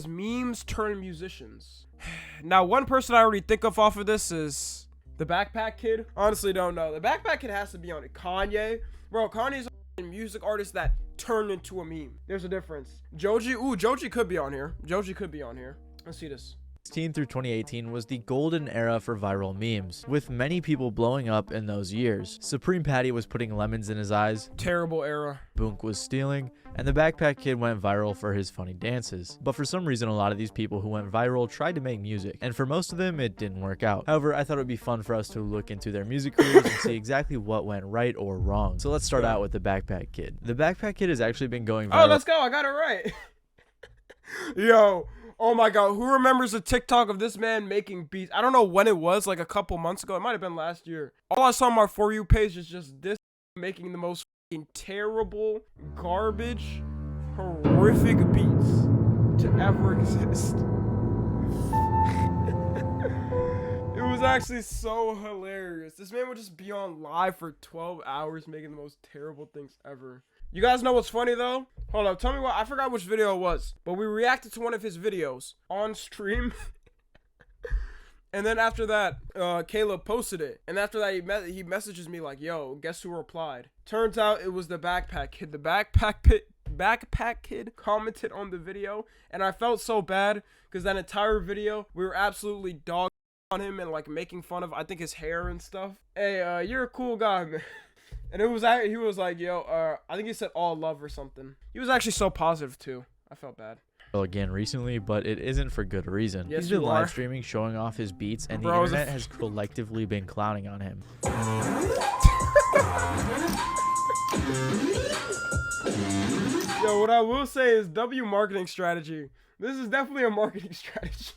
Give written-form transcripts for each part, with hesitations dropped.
because memes turn musicians. Now, one person I already think of off of this is the Backpack Kid. Honestly, don't know. The Backpack Kid has to be on it. Kanye. Bro, Kanye's a music artist that turned into a meme. There's a difference. Joji. Ooh, Joji could be on here. Joji could be on here. Let's see this. 2016 through 2018 was the golden era for viral memes, with many people blowing up in those years. Supreme Patty was putting lemons in his eyes, Terrible era. Boonk was stealing, and the Backpack Kid went viral for his funny dances. But for some reason, a lot of these people who went viral tried to make music, and for most of them, it didn't work out. However, I thought it would be fun for us to look into their music careers and see exactly what went right or wrong. So let's start out with the Backpack Kid. The Backpack Kid has actually been going viral. Oh, let's go. I got it right. Yo. Oh my god, who remembers the TikTok of this man making beats? I don't know when it was, like a couple months ago. It might have been last year. All I saw on my For You page is just this making the most terrible, garbage, horrific beats to ever exist. It was actually so hilarious. This man would just be on live for 12 hours making the most terrible things ever. You guys know what's funny though? Hold up, tell me what, I forgot which video it was, but we reacted to one of his videos on stream. And then after that, Caleb posted it. And after that, he messages me like, yo, guess who replied? Turns out it was the Backpack Kid. The Backpack Kid commented on the video. And I felt so bad because that entire video, we were absolutely dogging on him and like making fun of, I think, his hair and stuff. Hey, you're a cool guy, man. And he was like, yo, I think he said all love or something. He was actually so positive too. I felt bad. Again recently, but it isn't for good reason. Yes, He's been you live are. streaming, showing off his beats, and Bro, the internet has collectively been clowning on him. Yo, what I will say is W marketing strategy. This is definitely a marketing strategy.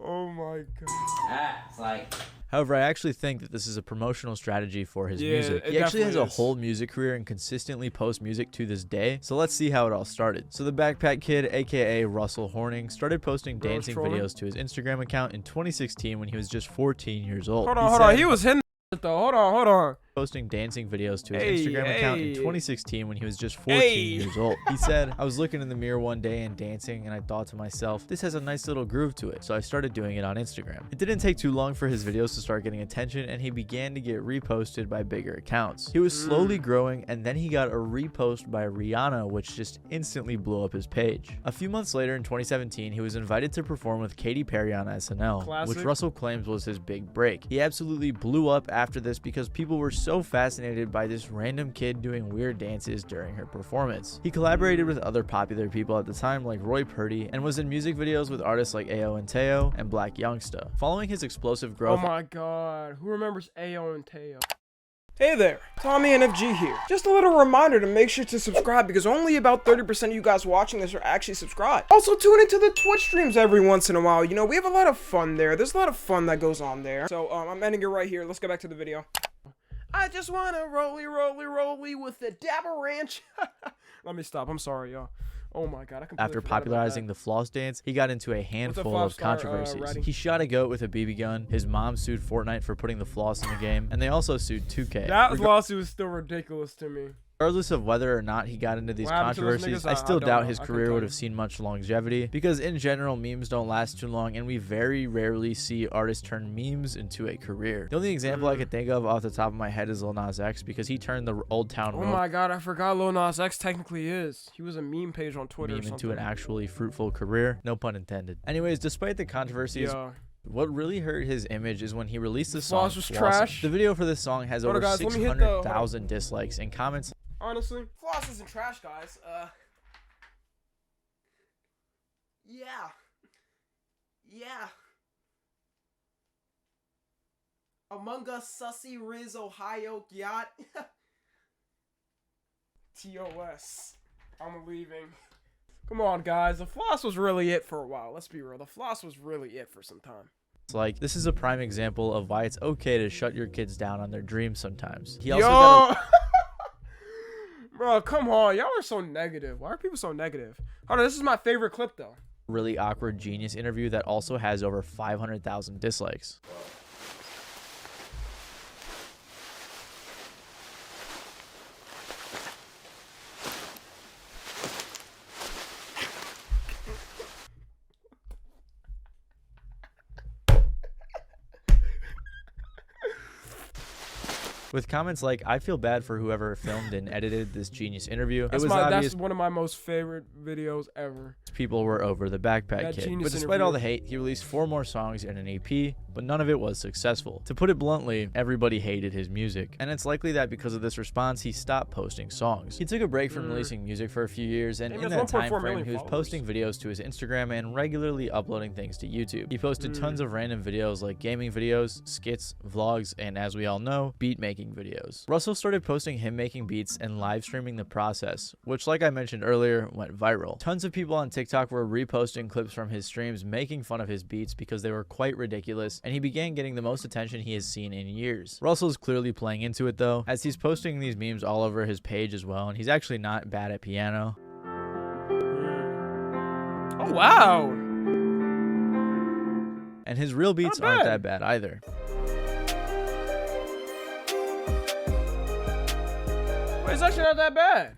Oh my god. It's like... However, I actually think that this is a promotional strategy for his music. it He actually has a definitely is. whole music career and consistently posts music to this day. So let's see how it all started. So the Backpack Kid, aka Russell Horning, started posting Bro, dancing trolling. videos to his Instagram account in 2016 when he was just 14 years old. Hold on. He was hitting it though. Hold on. Posting dancing videos to his Hey, Instagram account in hey. 2016 when he was just 14 Hey. years old. He said, I was looking in the mirror one day and dancing, and I thought to myself, this has a nice little groove to it. So I started doing it on Instagram. It didn't take too long for his videos to start getting attention, and he began to get reposted by bigger accounts. He was slowly growing, and then he got a repost by Rihanna, which just instantly blew up his page. A few months later in 2017, he was invited to perform with Katy Perry on SNL, Classic. which Russell claims was his big break. He absolutely blew up after this because people were so fascinated by this random kid doing weird dances during her performance. He collaborated with other popular people at the time like Roy Purdy and was in music videos with artists like Ayo and Teo and Black Youngsta. Following his explosive Oh growth, my god. Who remembers Ayo and Teo? Hey there, Tommy NFG here. Just a little reminder to make sure to subscribe because only about 30% of you guys watching this are actually subscribed. Also tune into the Twitch streams every once in a while. You know, we have a lot of fun there. There's a lot of fun that goes on there. So I'm ending it right here. Let's go back to the video. I just wanna rolly with the Dabba Ranch. Let me stop. I'm sorry, y'all. Oh my god, I completely after forgot about popularizing that. the floss dance, he got into a handful of 5-star, controversies. rating? He shot a goat with a BB gun, his mom sued Fortnite for putting the floss in the game, and they also sued 2K. That lawsuit was still ridiculous to me. Regardless of whether or not he got into these What happened to those controversies, niggas? I I still don't doubt know. his I couldn't career tell would you. have seen much longevity because in general memes don't last too long and we very rarely see artists turn memes into a career. The only example I could think of off the top of my head is Lil Nas X because he turned the Old Town Oh Road my god, I forgot Lil Nas X technically is. He was a meme page on Twitter meme or into something. an actually fruitful career. No pun intended. Anyways, despite the controversies, Yeah. what really hurt his image is when he released the song Floss was Flossing. trash. The video for this song has Hold on, over guys, let me hit the- hold on. 600,000 dislikes and comments Honestly, floss isn't trash, guys. Yeah. Among Us, Sussy, Riz, Ohio, Yacht. TOS. I'm leaving. Come on, guys. The floss was really it for a while. Let's be real. The floss was really it for some time. like. This is a prime example of why it's okay to shut your kids down on their dreams sometimes. He Yo! also got a Bro, come on. Y'all are so negative. Why are people so negative? Hold on, this is my favorite clip, though. really awkward Genius interview that also has over 500,000 dislikes. With comments like, "I feel bad for whoever filmed and edited this genius interview." That's It was obvious that's one of my most favorite videos ever. people were over the Backpack That Kid. genius But despite all the interview. hate, he released 4 more songs and an EP, but none of it was successful. To put it bluntly, everybody hated his music, and it's likely that because of this response, he stopped posting songs. He took a break from releasing music for a few years, and Damn, in he has that 1.4 time frame, million he was followers. posting videos to his Instagram and regularly uploading things to YouTube. He posted tons of random videos like gaming videos, skits, vlogs, and as we all know, beat making videos. Russell started posting him making beats and live streaming the process, which, like I mentioned earlier, went viral. Tons of people on TikTok were reposting clips from his streams making fun of his beats because they were quite ridiculous, and he began getting the most attention he has seen in years. Russell's clearly playing into it though, as he's posting these memes all over his page as well, and he's actually not bad at piano. Oh wow. And his real beats Not aren't bad. that bad either. Wait, it's actually not that bad.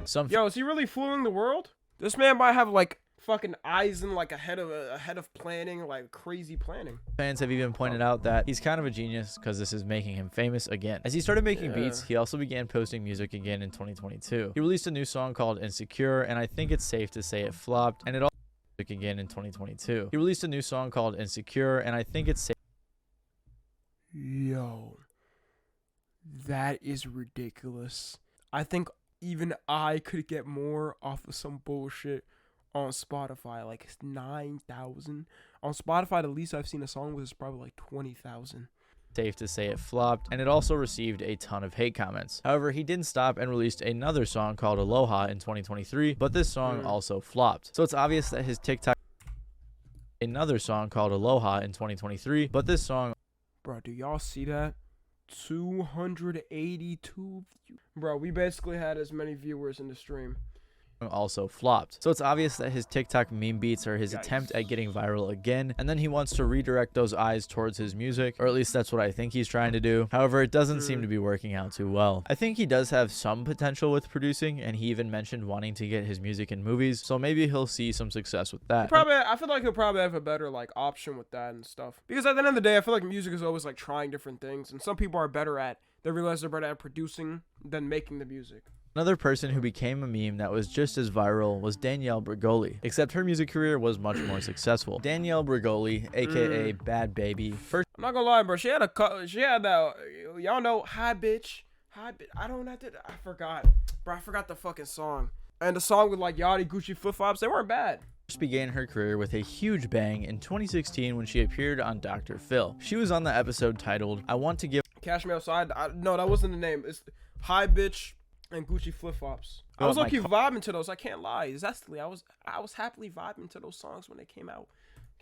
Some Yo, is he really fooling the world? This man might have like fucking eyes and like ahead of planning, like crazy planning. fans have even pointed out that he's kind of a genius because this is making him famous again. As he started making beats, he also began posting music again in 2022. He released a new song called Insecure, and I think it's safe to say it flopped, and it also again in 2022. He released a new song called Insecure, and I think it's safe. Yo, that is ridiculous. I think even I could get more off of some bullshit on Spotify. Like it's 9,000 on Spotify. The least I've seen a song with is probably like 20,000. Safe to say it flopped, and it also received a ton of hate comments. However, he didn't stop and released another song called Aloha in 2023, but this song also flopped. So it's obvious that his TikTok another song called Aloha in 2023, but this song Bro, do y'all see that? 282 views. Bro, we basically had as many viewers in the stream. also flopped. So it's obvious that his TikTok meme beats are his Yikes. attempt at getting viral again, and then he wants to redirect those eyes towards his music, or at least that's what I think he's trying to do. However, it doesn't seem to be working out too well. I think he does have some potential with producing, and he even mentioned wanting to get his music in movies, so maybe he'll see some success with that. I feel like he'll probably have a better like option with that and stuff. Because at the end of the day, I feel like music is always like trying different things, and some people are better at. They realize they're better at producing than making the music. Another person who became a meme that was just as viral was Danielle Bregoli, except her music career was much more successful. Danielle Bregoli, aka Bad Baby, first I'm not gonna lie, bro. She had that. Y'all know, hi bitch. I don't have to. I forgot, bro. I forgot the fucking song. And the song with like Yachty, Gucci, flip flops. They weren't bad. began her career with a huge bang in 2016 when she appeared on Dr. Phil. She was on the episode titled "I Want to Give Cash Me Outside. No, that wasn't the name. It's hi bitch and Gucci flip flops. I Oh, was my low-key vibing to those. I can't lie. Exactly. I was happily vibing to those songs when they came out.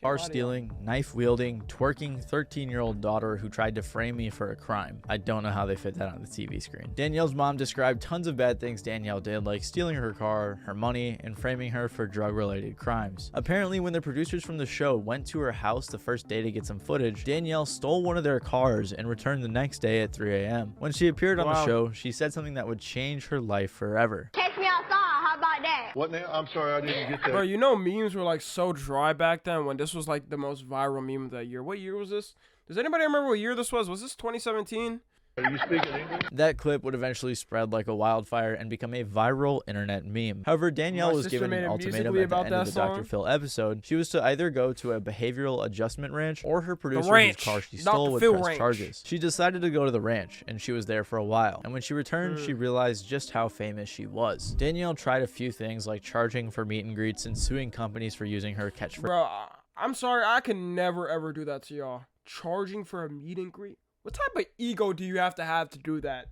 car stealing, knife wielding, twerking 13-year-old daughter who tried to frame me for a crime." I don't know how they fit that on the TV screen. Danielle's mom described tons of bad things Danielle did, like stealing her car, her money, and framing her for drug-related crimes. Apparently, when the producers from the show went to her house the first day to get some footage, Danielle stole one of their cars and returned the next day at 3 a.m. When she appeared on the Wow. show, she said something that would change her life forever. Catch me outside. How about that? What now? I'm sorry, I didn't get that. Bro, you know memes were like so dry back then when this was like the most viral meme of that year. What year was this? Does anybody remember what year this was? Was this 2017? Are you speaking English? That clip would eventually spread like a wildfire and become a viral internet meme. However, Danielle My was sister given made an a ultimatum musically at the about end of that the Dr. song. Phil episode. She was to either go to a behavioral adjustment ranch or her producer whose ranch, car she not stole the would Phil press ranch. charges. She decided to go to the ranch, and she was there for a while. And when she returned, Hmm. she realized just how famous she was. Danielle tried a few things like charging for meet and greets and suing companies for using her catchphrase. Bro, I'm sorry. I can never ever do that to y'all. Charging for a meet and greet? What type of ego do you have to do that?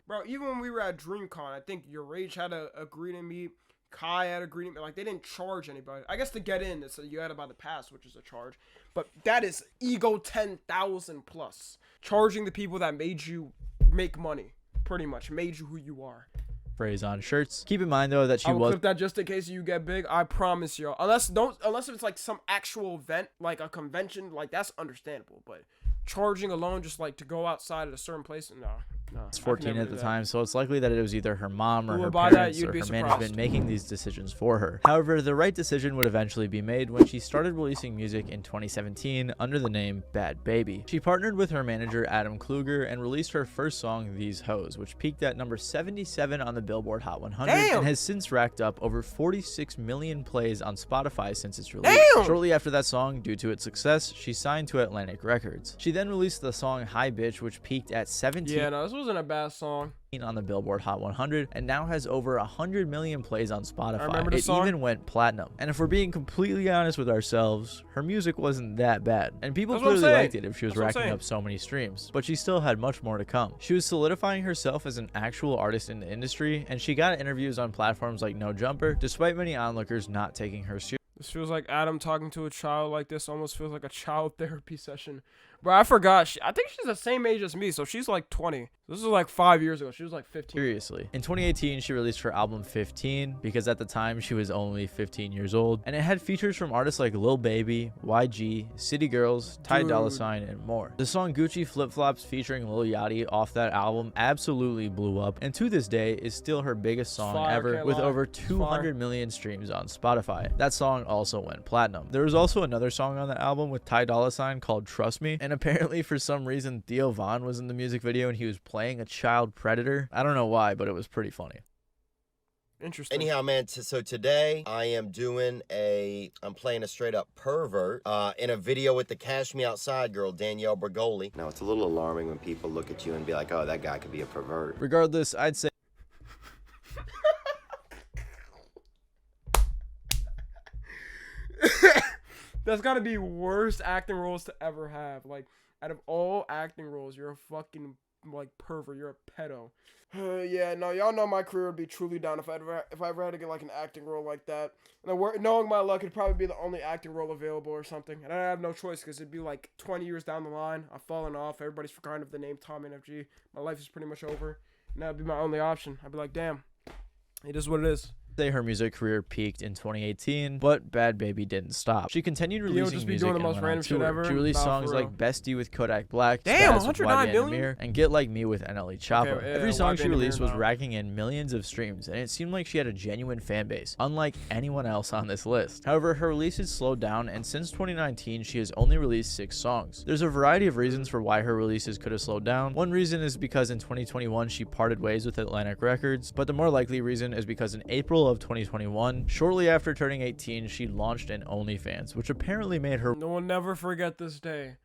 Bro, even when we were at DreamCon, I think your Rage had a greeting meet. Kai had a greeting meet. Like, they didn't charge anybody. I guess to get in, it's you had to buy the pass, which is a charge. But that is ego 10,000 plus. Charging the people that made you make money. Pretty much. Made you who you are. on shirts. Keep in mind though that she I will was clip that just in case you get big. I promise y'all. Unless if it's like some actual event, like a convention, like that's understandable. But charging alone, just like to go outside at a certain place, no. No, was I could 14 never at do the that. time, so it's likely that it was either her mom or Who her would buy that? parents You'd or be her surprised. management making these decisions for her. However, the right decision would eventually be made when she started releasing music in 2017 under the name Bad Baby. She partnered with her manager Adam Kluger and released her first song, These Hoes, which peaked at number 77 on the Billboard Hot 100 Damn! and has since racked up over 46 million plays on Spotify since its release. Damn! Shortly after that song, due to its success, she signed to Atlantic Records. She then released the song Hi Bitch, which peaked at 17 Yeah, no, this wasn't a bad song. on the Billboard Hot 100 and now has over 100 million plays on Spotify. remember the It song. even went platinum. And if we're being completely honest with ourselves, her music wasn't that bad. And people That's what I'm clearly saying. liked it if she was That's what I'm racking saying. up so many streams. But she still had much more to come. She was solidifying herself as an actual artist in the industry, and she got interviews on platforms like No Jumper, despite many onlookers not taking her seriously. This feels like Adam talking to a child like this. Almost feels like a child therapy session. Bro, I forgot. I think she's the same age as me, so she's like 20. This is like 5 years ago. She was like 15. Seriously. In 2018, she released her album 15 because at the time she was only 15 years old, and it had features from artists like Lil Baby, YG, City Girls, Ty Dolla Dude. $ign, and more. The song Gucci Flip Flops featuring Lil Yachty off that album absolutely blew up, and to this day is still her biggest song fire, ever, can't with lie. over It's 200 million streams on Spotify. That song also went platinum. There was also another song on the album with Ty Dolla $ign called Trust Me, and apparently for some reason Theo Von was in the music video and he was playing a child predator. I don't know why, but it was pretty funny. Interesting. Anyhow, man, so today I am I'm playing a straight up pervert in a video with the Cash Me Outside girl, Danielle Bergoli. Now, it's a little alarming when people look at you and be like, oh, that guy could be a pervert. Regardless, I'd say That's gotta be worst acting roles to ever have. Like, out of all acting roles, you're a fucking like pervert. You're a pedo. Yeah, no, y'all know my career would be truly down if I ever had to get like an acting role like that. And knowing my luck, it'd probably be the only acting role available or something. And I have no choice because it'd be like 20 years down the line. I've fallen off. Everybody's forgotten of the name Tom NFG. My life is pretty much over. And that'd be my only option. I'd be like, damn, it is what it is. her music career peaked in 2018, but Bad Baby didn't stop. She continued releasing just be music doing the and most went on random shit tour. ever? She released Nah, songs for like real. Bestie with Kodak Black, Damn, Spaz with 109 YBN million? Amir, and Get Like Me with NLE Choppa. Okay, yeah, Every song she YBN released Amir, was nah. racking in millions of streams, and it seemed like she had a genuine fan base, unlike anyone else on this list. However, her releases slowed down, and since 2019, she has only released 6 songs. There's a variety of reasons for why her releases could have slowed down. One reason is because in 2021, she parted ways with Atlantic Records, but the more likely reason is because in April of 2021, shortly after turning 18, she launched an OnlyFans, which apparently made her No one never forget this day.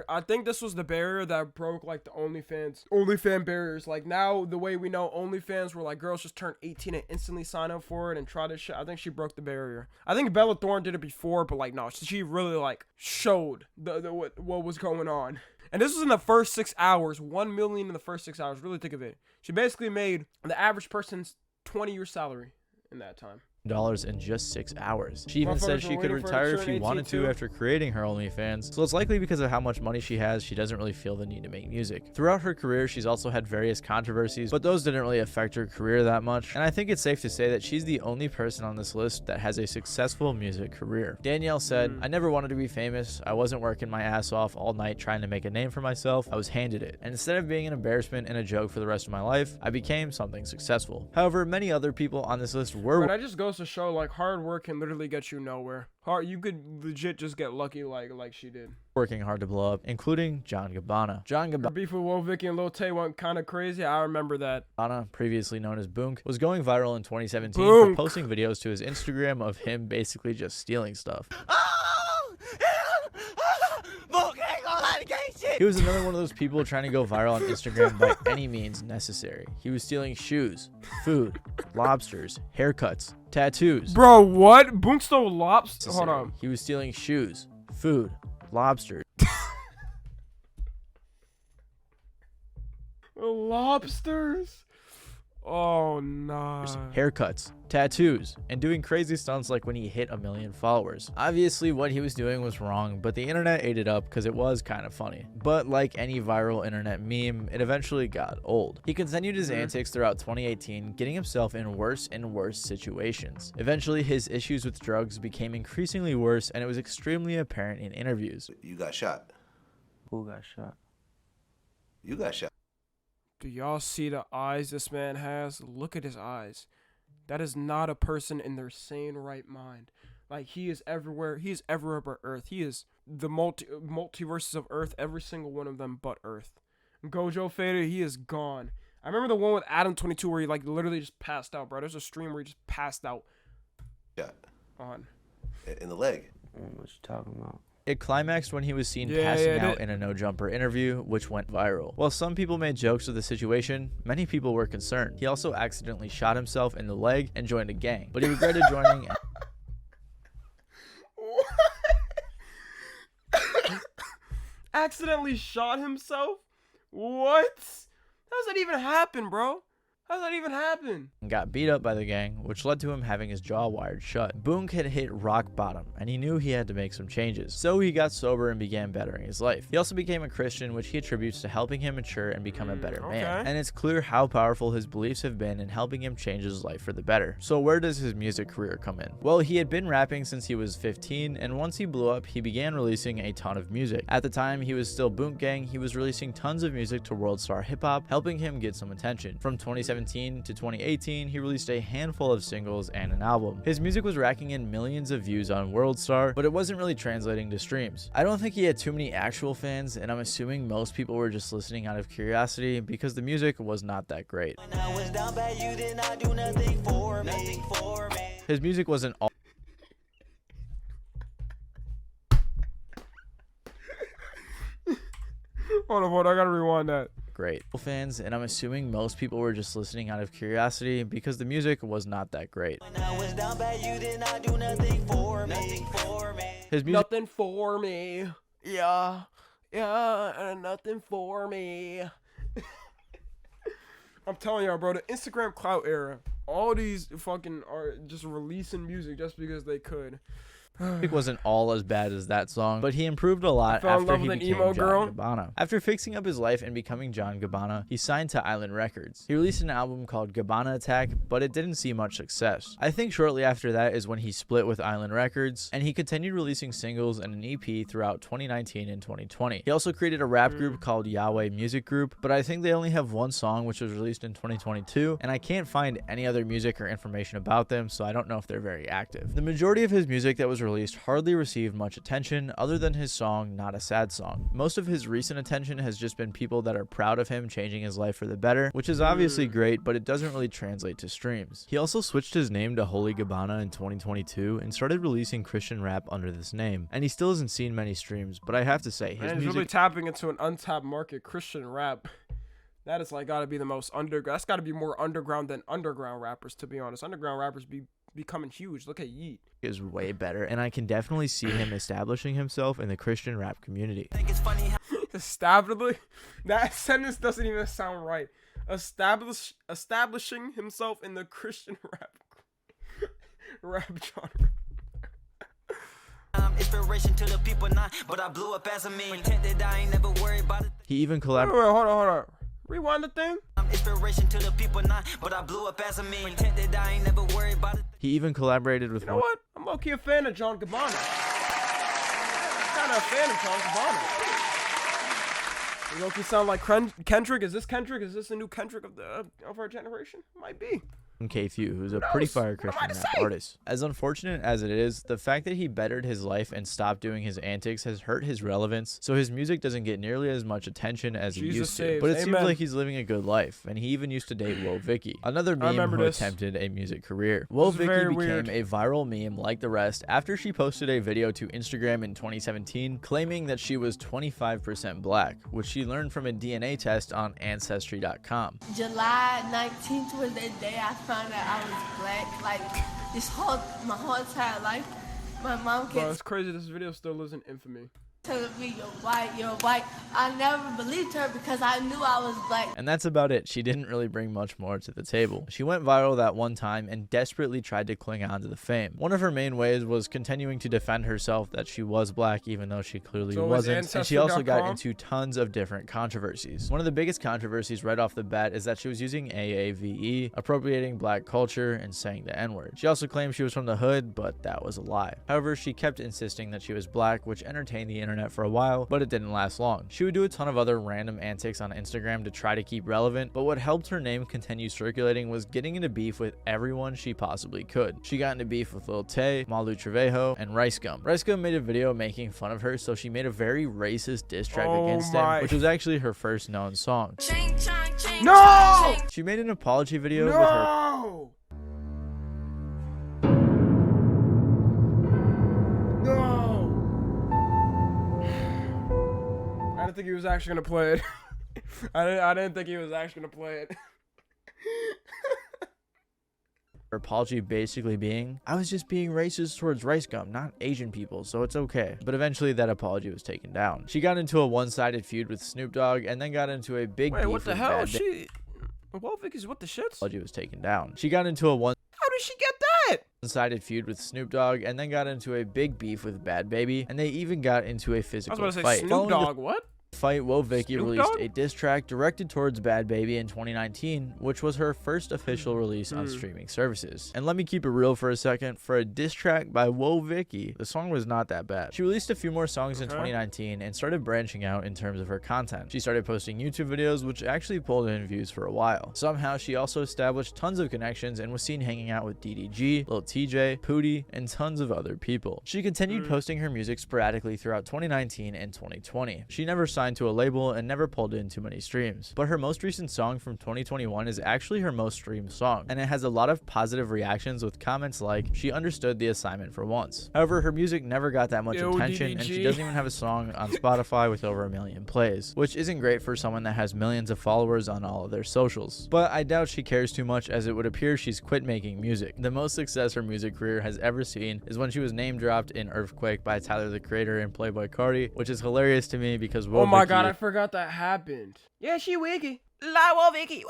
I think this was the barrier that broke like the OnlyFan barriers. Like now, the way we know OnlyFans, where like girls just turn 18 and instantly sign up for it and try this shit. I think she broke the barrier. I think Bella Thorne did it before, but like no, she really like showed what was going on. And this was in the first 6 hours. 1 million in the first 6 hours. Really think of it. She basically made the average person's 20-year salary in that time. dollars in just 6 hours. She even Motherfuckers said she were could waiting for her to retire if turn she 18 wanted to too. after creating her OnlyFans, so it's likely because of how much money she has, she doesn't really feel the need to make music. Throughout her career, she's also had various controversies, but those didn't really affect her career that much, and I think it's safe to say that she's the only person on this list that has a successful music career. Danielle said, I never wanted to be famous. I wasn't working my ass off all night trying to make a name for myself. I was handed it, and instead of being an embarrassment and a joke for the rest of my life, I became something successful. However, many other people on this list were But that just goes to show like hard work can literally get you nowhere. You could legit just get lucky like she did. working hard to blow up, including John Gabbana. John Her beef with Lil Vicky and Lil Tay went kind of crazy. I remember that. Gabbana, previously known as Boonk, was going viral in 2017 Boonk. for posting videos to his Instagram of him basically just stealing stuff. He was another one of those people trying to go viral on Instagram by any means necessary. He was stealing shoes, food, lobsters, haircuts, tattoos. Bro, what? Boonk stole lobster? Hold Necessary. on. He was stealing shoes, food, lobsters, Lobsters? Oh, nah. haircuts, tattoos, and doing crazy stunts like when he hit 1 million followers. Obviously, what he was doing was wrong, but the internet ate it up because it was kind of funny. But like any viral internet meme, it eventually got old. He continued his antics throughout 2018, getting himself in worse and worse situations. Eventually, his issues with drugs became increasingly worse, and it was extremely apparent in interviews. You got shot. Who got shot? You got shot. Do y'all see the eyes this man has? Look at his eyes. That is not a person in their sane right mind. Like, he is everywhere. He is everywhere but Earth. He is the multiverses of Earth, every single one of them but Earth. Gojo Fader, he is gone. I remember the one with Adam22 where he like literally just passed out, bro. There's a stream where he just passed out. Yeah. On. In the leg. What you talking about? It climaxed when he was seen passing out in a No Jumper interview, which went viral. While some people made jokes of the situation, many people were concerned. He also accidentally shot himself in the leg and joined a gang, but he regretted joining. Accidentally shot himself? What? How does that even happen, bro? How does that even happen? And got beat up by the gang, which led to him having his jaw wired shut. Boonk had hit rock bottom, and he knew he had to make some changes. So he got sober and began bettering his life. He also became a Christian, which he attributes to helping him mature and become a better man. And it's clear how powerful his beliefs have been in helping him change his life for the better. So where does his music career come in? Well, he had been rapping since he was 15, and once he blew up, he began releasing a ton of music. At the time he was still Boonk Gang, he was releasing tons of music to World Star Hip Hop, helping him get some attention. From 2017 to 2018, he released a handful of singles and an album. His music was racking in millions of views on World Star, but it wasn't really translating to streams. I don't think he had too many actual fans, and I'm assuming most people were just listening out of curiosity because the music was not that great. His music wasn't all Hold on, I gotta rewind that. great fans, and I'm assuming most people were just listening out of curiosity because the music was not that great. His music Nothing for me. Yeah, nothing for me. I'm telling y'all, bro, the Instagram clout era, all these fucking are just releasing music just because they could. It wasn't all as bad as that song, but he improved a lot fell in after love he with an became emo John girl. Gabbana. After fixing up his life and becoming John Gabbana, he signed to Island Records. He released an album called Gabbana Attack, but it didn't see much success. I think shortly after that is when he split with Island Records, and he continued releasing singles and an EP throughout 2019 and 2020. He also created a rap group called Yahweh Music Group, but I think they only have one song which was released in 2022, and I can't find any other music or information about them, so I don't know if they're very active. The majority of his music that was released hardly received much attention other than his song Not a Sad Song. Most of his recent attention has just been people that are proud of him changing his life for the better, which is obviously great, but it doesn't really translate to streams. He also switched his name to Holy Gabbana in 2022 and started releasing Christian rap under this name, and he still hasn't seen many streams, but I have to say, his Man, he's music really tapping into an untapped market. Christian rap. That is like gotta be the most underground. That's gotta be more underground than underground rappers, to be honest. Underground rappers becoming huge. Look at Yeet. is way better, and I can definitely see him establishing himself in the Christian rap community. Establishing? That sentence doesn't even sound right. Establishing himself in the Christian rap genre. Inspiration to the people now, but I blew up as a meme. Pretended I ain't never worried about it. He even Wait, collaborated. hold on. Rewind the thing. Inspiration to the people now, but I blew up as a meme. Pretended I ain't never worried about it. He even collaborated with You know what? I'm low-key a fan of John Gabbana. I'm kind of a fan of John Gabbana. You low-key sound like Kendrick. Is this Kendrick? Is this a new Kendrick of our generation? Might be. K-Few, who's a Who pretty knows? fire What am Christian I to rap say? artist. As unfortunate as it is, the fact that he bettered his life and stopped doing his antics has hurt his relevance, so his music doesn't get nearly as much attention as he Jesus used to. saves. But it seems Amen. like he's living a good life, and he even used to date Woah Vicky, another meme remember who this. attempted a music career. Woah This is very Vicky weird. became a viral meme like the rest after she posted a video to Instagram in 2017 claiming that she was 25% black, which she learned from a DNA test on Ancestry.com. July 19th was the day I found out I was black. Like, my whole entire life, my mom Bro, kept it's crazy. This video still lives in infamy. telling me, you're white, you're white. I never believed her because I knew I was black. And that's about it. She didn't really bring much more to the table. She went viral that one time and desperately tried to cling on to the fame. One of her main ways was continuing to defend herself that she was black even though she clearly So it was wasn't. And she also got Ancestry.com? into tons of different controversies. One of the biggest controversies right off the bat is that she was using AAVE, appropriating black culture, and saying the N-word. She also claimed she was from the hood, but that was a lie. However, she kept insisting that she was black, which entertained the internet internet for a while, but it didn't last long. She would do a ton of other random antics on Instagram to try to keep relevant, but what helped her name continue circulating was getting into beef with everyone she possibly could. She got into beef with Lil Tay, Malu Trevejo, and Rice Gum. Rice Gum made a video making fun of her, so she made a very racist diss track against him, which was actually her first known song. No! She made an apology video with her. No! I didn't think he was actually gonna play it. I didn't think he was actually gonna play it. Her apology basically being, I was just being racist towards Rice Gum, not Asian people, so it's okay. But eventually that apology was taken down. She got into a one-sided feud with Snoop Dogg and then got into a big beef. Wait, what the with hell? Bad She... Well, Vicky's what the shits? Apology was taken down. She got into a How did she get that? one-sided feud with Snoop Dogg and then got into a big beef with Bad Baby, and they even got into a I was physical about to say fight. Snoop Dogg, what? Fight, Woah Vicky Snoop released Dogg? a diss track directed towards Bad Baby in 2019, which was her first official release on streaming services. And let me keep it real for a second, for a diss track by Woah Vicky, the song was not that bad. She released a few more songs in 2019 and started branching out in terms of her content. She started posting YouTube videos, which actually pulled in views for a while. Somehow, she also established tons of connections and was seen hanging out with DDG, Lil TJ, Pootie, and tons of other people. She continued posting her music sporadically throughout 2019 and 2020. She never signed to a label and never pulled in too many streams. But her most recent song from 2021 is actually her most streamed song, and it has a lot of positive reactions with comments like, she understood the assignment for once. However, her music never got that much attention, and she doesn't even have a song on Spotify with over 1 million plays, which isn't great for someone that has millions of followers on all of their socials. But I doubt she cares too much, as it would appear she's quit making music. The most success her music career has ever seen is when she was name dropped in Earthquake by Tyler the Creator and Playboi Carti, which is hilarious to me because Oh my god, I forgot that happened. Yeah, she wiggy. Woah Vicky.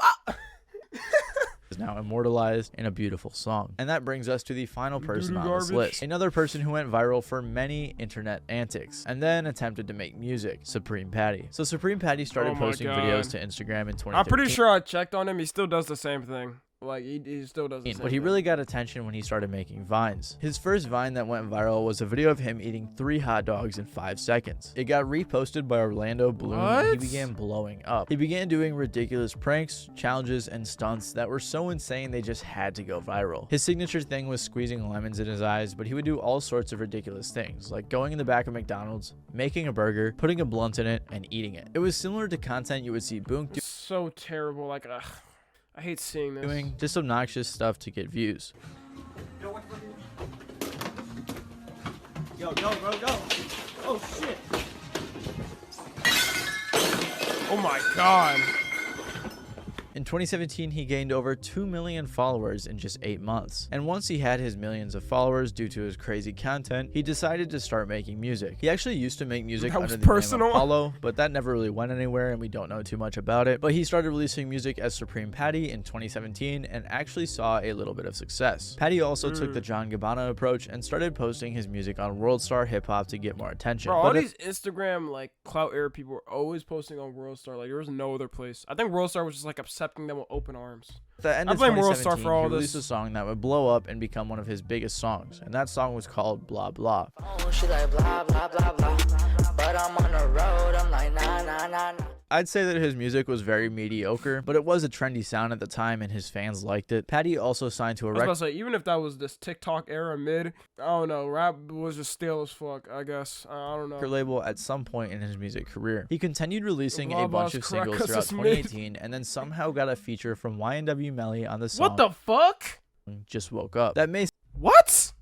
Is now immortalized in a beautiful song. And that brings us to the final person on this list. Another person who went viral for many internet antics and then attempted to make music, Supreme Patty. So Supreme Patty started posting videos to Instagram in 2015. I'm pretty sure I checked on him. He still does the same thing. Like, he still does the same But he really got attention when he started making vines. His first vine that went viral was a video of him eating 3 hot dogs in 5 seconds. It got reposted by Orlando Bloom and he began blowing up. He began doing ridiculous pranks, challenges, and stunts that were so insane they just had to go viral. His signature thing was squeezing lemons in his eyes, but he would do all sorts of ridiculous things, like going in the back of McDonald's, making a burger, putting a blunt in it, and eating it. It was similar to content you would see Boonk do. So terrible. Like, ugh. I hate seeing this. Doing just obnoxious stuff to get views. Yo, go, bro, go. Oh, shit. Oh my god. In 2017, he gained over 2 million followers in just 8 months. And once he had his millions of followers due to his crazy content, he decided to start making music. He actually used to make music under the name of Apollo, but that never really went anywhere and we don't know too much about it. But he started releasing music as Supreme Patty in 2017 and actually saw a little bit of success. Patty also took the John Gabbana approach and started posting his music on World Star Hip Hop to get more attention. Bro, all these Instagram, like, clout era people were always posting on World Star. Like, there was no other place. I think World Star was just, like, accepting them with open arms. At the end of blame World 2017, Star for all he released this. a song that would blow up and become one of his biggest songs, and that song was called Blah Blah. Oh, she like blah, blah, blah, blah. But I'm on the road, I'm like, nah, nah, nah, nah. I'd say that his music was very mediocre, but it was a trendy sound at the time and his fans liked it. Patty also signed to a I was about to say, even if that was this TikTok era mid, I don't know, rap was just stale as fuck, I guess. I don't know. label at some point in his music career. He continued releasing a bunch of singles correct, 'cause throughout it's mid. 2018 and then somehow got a feature from YNW Melly on the song What the fuck? Just Woke Up. That may What?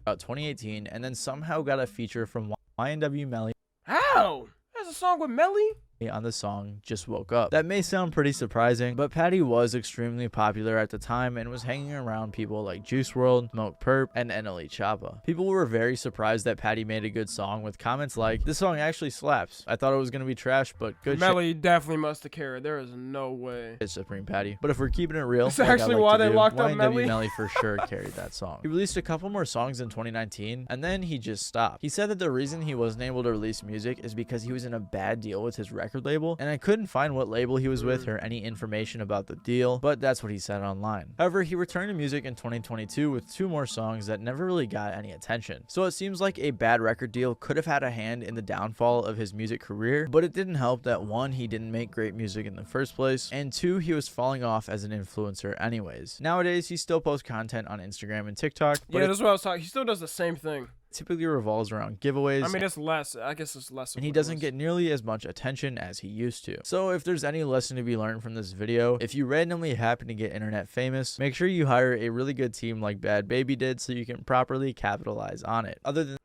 about 2018 and then somehow got a feature from YNW Melly How? There's a song with Melly? on the song Just Woke Up. That may sound pretty surprising, but Patty was extremely popular at the time and was hanging around people like Juice WRLD, Smoke Perp, and NLE Choppa. People were very surprised that Patty made a good song with comments like, this song actually slaps. I thought it was going to be trash, but good Melly definitely must have cared. There is no way. It's Supreme Patty. But if we're keeping it real, That's actually why they locked up YNW Melly. Melly for sure carried that song. He released a couple more songs in 2019, and then he just stopped. He said that the reason he wasn't able to release music is because he was in a bad deal with his record record label, and I couldn't find what label he was with or any information about the deal, but that's what he said online. However, he returned to music in 2022 with 2 more songs that never really got any attention. So it seems like a bad record deal could have had a hand in the downfall of his music career, but it didn't help that 1, he didn't make great music in the first place, and 2, he was falling off as an influencer anyways. Nowadays, he still posts content on Instagram and TikTok, but Yeah, that's what I was talking. He still does the same thing. typically revolves around giveaways. I mean, it's less. I guess it's less. And he doesn't get nearly as much attention as he used to. So if there's any lesson to be learned from this video, if you randomly happen to get internet famous, make sure you hire a really good team like Bad Baby did so you can properly capitalize on it. Other than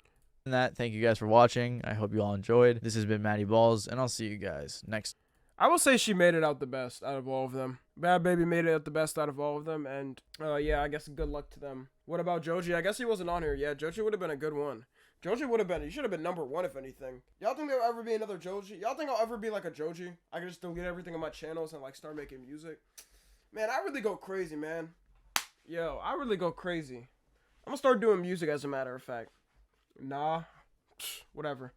that, thank you guys for watching. I hope you all enjoyed. This has been Matty Balls, and I'll see you guys next. I will say she made it out the best out of all of them. Bad Baby made it out the best out of all of them, and yeah, I guess good luck to them. What about Joji? I guess he wasn't on here. Yeah, Joji would have been a good one. Joji would have been, he should have been #1 if anything. Y'all think there'll ever be another Joji? Y'all think I'll ever be like a Joji? I can just delete everything on my channels and like start making music? Man, I really go crazy, man. Yo, I really go crazy. I'm gonna start doing music as a matter of fact. Nah, whatever.